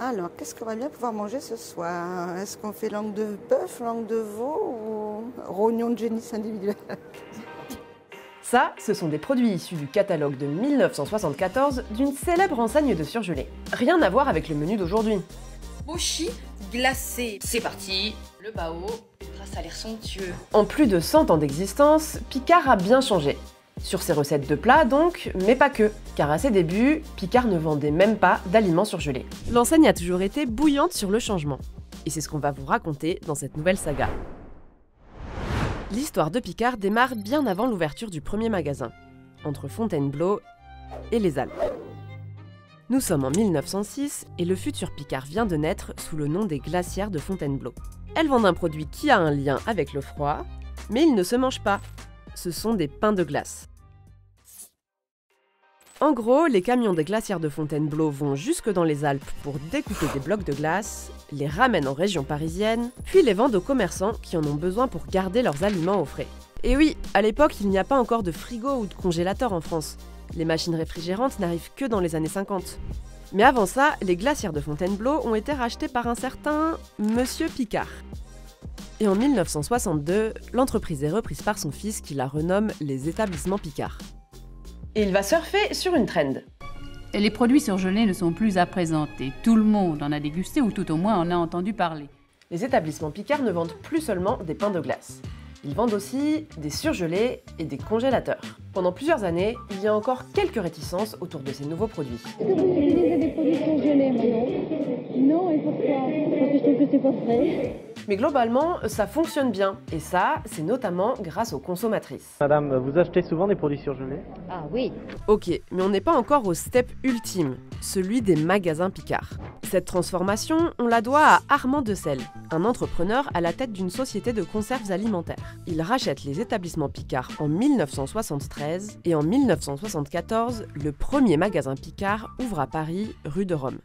Alors, qu'est-ce qu'on va bien pouvoir manger ce soir? Est-ce qu'on fait langue de bœuf, langue de veau ou rognon de génisse individuel? Ça, ce sont des produits issus du catalogue de 1974 d'une célèbre enseigne de surgelés. Rien à voir avec le menu d'aujourd'hui. Mochi glacé. C'est parti. Le bao. Ça a l'air somptueux. En plus de 100 ans d'existence, Picard a bien changé. Sur ses recettes de plats donc, mais pas que, car à ses débuts, Picard ne vendait même pas d'aliments surgelés. L'enseigne a toujours été bouillante sur le changement. Et c'est ce qu'on va vous raconter dans cette nouvelle saga. L'histoire de Picard démarre bien avant l'ouverture du premier magasin, entre Fontainebleau et les Alpes. Nous sommes en 1906 et le futur Picard vient de naître sous le nom des glacières de Fontainebleau. Elles vendent un produit qui a un lien avec le froid, mais il ne se mange pas. Ce sont des pains de glace. En gros, les camions des glacières de Fontainebleau vont jusque dans les Alpes pour découper des blocs de glace, les ramènent en région parisienne, puis les vendent aux commerçants qui en ont besoin pour garder leurs aliments au frais. Et oui, à l'époque, il n'y a pas encore de frigo ou de congélateur en France. Les machines réfrigérantes n'arrivent que dans les années 50. Mais avant ça, les glacières de Fontainebleau ont été rachetées par un certain Monsieur Picard. Et en 1962, l'entreprise est reprise par son fils qui la renomme les établissements Picard. Et il va surfer sur une trend. Et les produits surgelés ne sont plus à présenter. Tout le monde en a dégusté ou tout au moins en a entendu parler. Les établissements Picard ne vendent plus seulement des pains de glace. Ils vendent aussi des surgelés et des congélateurs. Pendant plusieurs années, il y a encore quelques réticences autour de ces nouveaux produits. Est-ce que vous utilisez des produits surgelés maintenant? Non, et pourquoi? Parce que je trouve que c'est pas frais. Mais globalement, ça fonctionne bien. Et ça, c'est notamment grâce aux consommatrices. Madame, vous achetez souvent des produits surgelés? Ah oui. Ok, mais on n'est pas encore au step ultime, celui des magasins Picard. Cette transformation, on la doit à Armand Decelle, un entrepreneur à la tête d'une société de conserves alimentaires. Il rachète les établissements Picard en 1973 et en 1974, le premier magasin Picard ouvre à Paris, rue de Rome.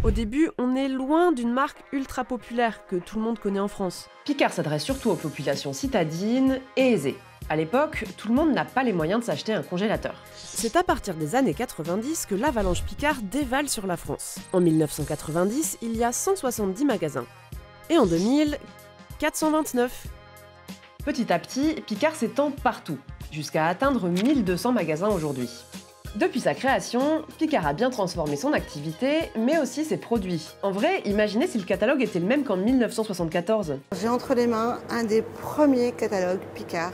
Au début, on est loin d'une marque ultra populaire que tout le monde connaît en France. Picard s'adresse surtout aux populations citadines et aisées. À l'époque, tout le monde n'a pas les moyens de s'acheter un congélateur. C'est à partir des années 90 que l'avalanche Picard dévale sur la France. En 1990, il y a 170 magasins. Et en 2000, 429. Petit à petit, Picard s'étend partout, jusqu'à atteindre 1200 magasins aujourd'hui. Depuis sa création, Picard a bien transformé son activité, mais aussi ses produits. En vrai, imaginez si le catalogue était le même qu'en 1974. J'ai entre les mains un des premiers catalogues Picard.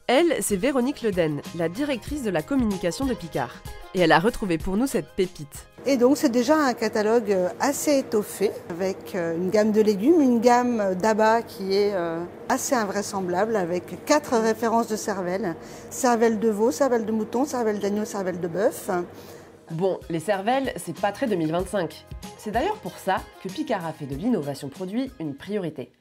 Elle, c'est Véronique Leden, la directrice de la communication de Picard. Et elle a retrouvé pour nous cette pépite. Et donc c'est déjà un catalogue assez étoffé, avec une gamme de légumes, une gamme d'abats qui est assez invraisemblable, avec 4 références de cervelle. Cervelle de veau, cervelle de mouton, cervelle d'agneau, cervelle de bœuf. Bon, les cervelles, c'est pas très 2025. C'est d'ailleurs pour ça que Picard a fait de l'innovation produit une priorité.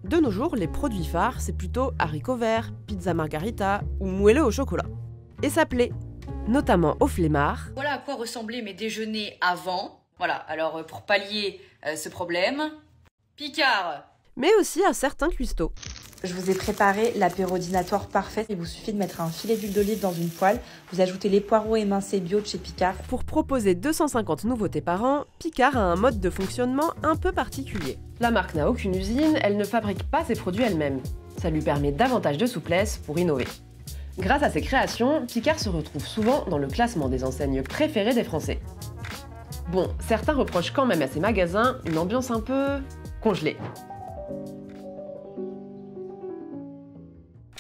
De nos jours, les produits phares, c'est plutôt haricots verts, pizza margarita ou moelleux au chocolat. Et ça plaît, notamment aux flemmards. Voilà à quoi ressemblaient mes déjeuners avant. Voilà, alors pour pallier ce problème, Picard. Mais aussi à certains cuistots. Je vous ai préparé l'apéro dînatoire parfait. Il vous suffit de mettre un filet d'huile d'olive dans une poêle. Vous ajoutez les poireaux émincés bio de chez Picard. Pour proposer 250 nouveautés par an, Picard a un mode de fonctionnement un peu particulier. La marque n'a aucune usine, elle ne fabrique pas ses produits elle-même. Ça lui permet davantage de souplesse pour innover. Grâce à ses créations, Picard se retrouve souvent dans le classement des enseignes préférées des Français. Bon, certains reprochent quand même à ces magasins une ambiance un peu congelée.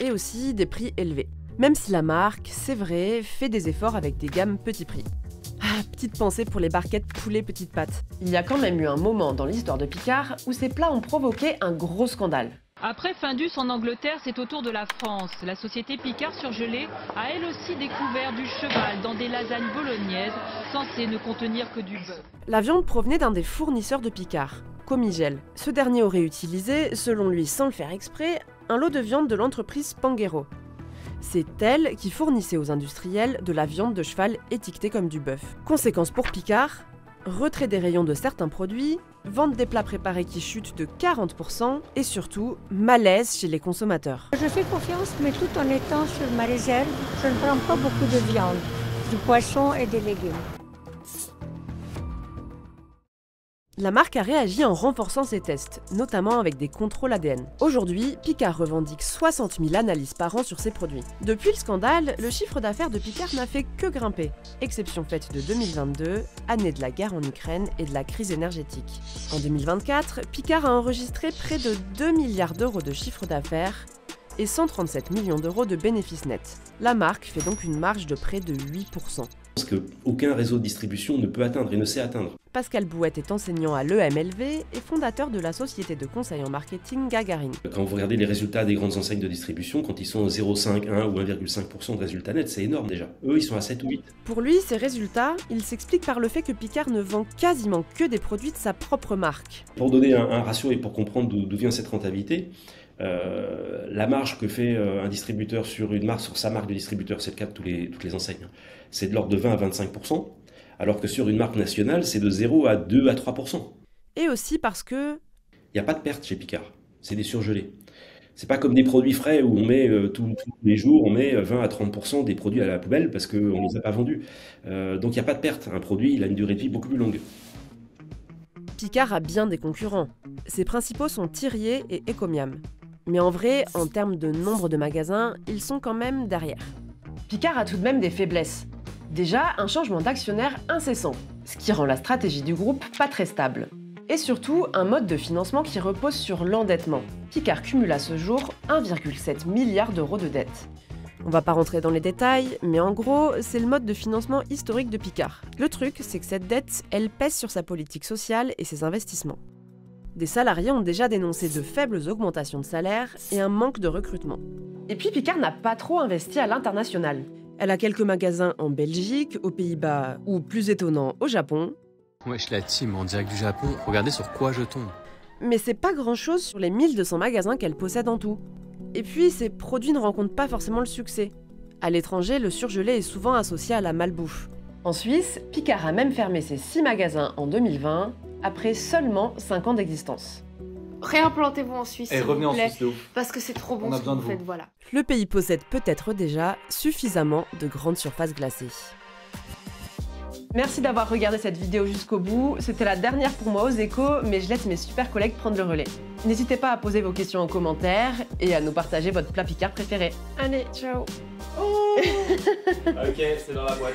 Et aussi des prix élevés. Même si la marque, c'est vrai, fait des efforts avec des gammes petits prix. Ah, petite pensée pour les barquettes poulet petites pâtes. Il y a quand même eu un moment dans l'histoire de Picard où ces plats ont provoqué un gros scandale. Après Findus en Angleterre, c'est au tour de la France. La société Picard surgelée a elle aussi découvert du cheval dans des lasagnes bolognaises censées ne contenir que du bœuf. La viande provenait d'un des fournisseurs de Picard, Comigel. Ce dernier aurait utilisé, selon lui sans le faire exprès, un lot de viande de l'entreprise Panghero. C'est elle qui fournissait aux industriels de la viande de cheval étiquetée comme du bœuf. Conséquence pour Picard, retrait des rayons de certains produits, vente des plats préparés qui chutent de 40% et surtout, malaise chez les consommateurs. Je fais confiance, mais tout en étant sur ma réserve, je ne prends pas beaucoup de viande, du poisson et des légumes. La marque a réagi en renforçant ses tests, notamment avec des contrôles ADN. Aujourd'hui, Picard revendique 60 000 analyses par an sur ses produits. Depuis le scandale, le chiffre d'affaires de Picard n'a fait que grimper. Exception faite de 2022, année de la guerre en Ukraine et de la crise énergétique. En 2024, Picard a enregistré près de 2 milliards d'euros de chiffre d'affaires et 137 millions d'euros de bénéfices nets. La marque fait donc une marge de près de 8%. Ce qu'aucun réseau de distribution ne peut atteindre et ne sait atteindre. Pascal Bouette est enseignant à l'EMLV et fondateur de la société de conseil en marketing Gagarine. Quand vous regardez les résultats des grandes enseignes de distribution, quand ils sont 0,5, 1 ou 1,5% de résultats nets, c'est énorme déjà. Eux, ils sont à 7 ou 8. Pour lui, ces résultats, ils s'expliquent par le fait que Picard ne vend quasiment que des produits de sa propre marque. Pour donner un ratio et pour comprendre d'où vient cette rentabilité, la marge que fait un distributeur sur une marque, sur sa marque de distributeur, c'est le cas de toutes les enseignes, c'est de l'ordre de 20 à 25%, alors que sur une marque nationale, c'est de 0 à 2 à 3%. Et aussi parce que... Il n'y a pas de perte chez Picard, c'est des surgelés. C'est pas comme des produits frais où on met tous les jours, on met 20 à 30% des produits à la poubelle parce qu'on ne les a pas vendus. Donc il n'y a pas de perte, un produit il a une durée de vie beaucoup plus longue. Picard a bien des concurrents. Ses principaux sont Thirier et Ecomiam. Mais en vrai, en termes de nombre de magasins, ils sont quand même derrière. Picard a tout de même des faiblesses. Déjà, un changement d'actionnaire incessant, ce qui rend la stratégie du groupe pas très stable. Et surtout, un mode de financement qui repose sur l'endettement. Picard cumule à ce jour 1,7 milliard d'euros de dettes. On va pas rentrer dans les détails, mais en gros, c'est le mode de financement historique de Picard. Le truc, c'est que cette dette, elle pèse sur sa politique sociale et ses investissements. Des salariés ont déjà dénoncé de faibles augmentations de salaire et un manque de recrutement. Et puis Picard n'a pas trop investi à l'international. Elle a quelques magasins en Belgique, aux Pays-Bas ou, plus étonnant, au Japon. Wesh la team, en direct du Japon, regardez sur quoi je tombe. Mais c'est pas grand-chose sur les 1200 magasins qu'elle possède en tout. Et puis, ses produits ne rencontrent pas forcément le succès. À l'étranger, le surgelé est souvent associé à la malbouffe. En Suisse, Picard a même fermé ses 6 magasins en 2020, après seulement 5 ans d'existence. Réimplantez-vous en Suisse, et revenez en Suisse de ouf. Parce que c'est trop bon ce que vous faites, voilà. Le pays possède peut-être déjà suffisamment de grandes surfaces glacées. Merci d'avoir regardé cette vidéo jusqu'au bout. C'était la dernière pour moi aux échos, mais je laisse mes super collègues prendre le relais. N'hésitez pas à poser vos questions en commentaire et à nous partager votre plat Picard préféré. Allez, ciao. Ok, c'est dans la boîte.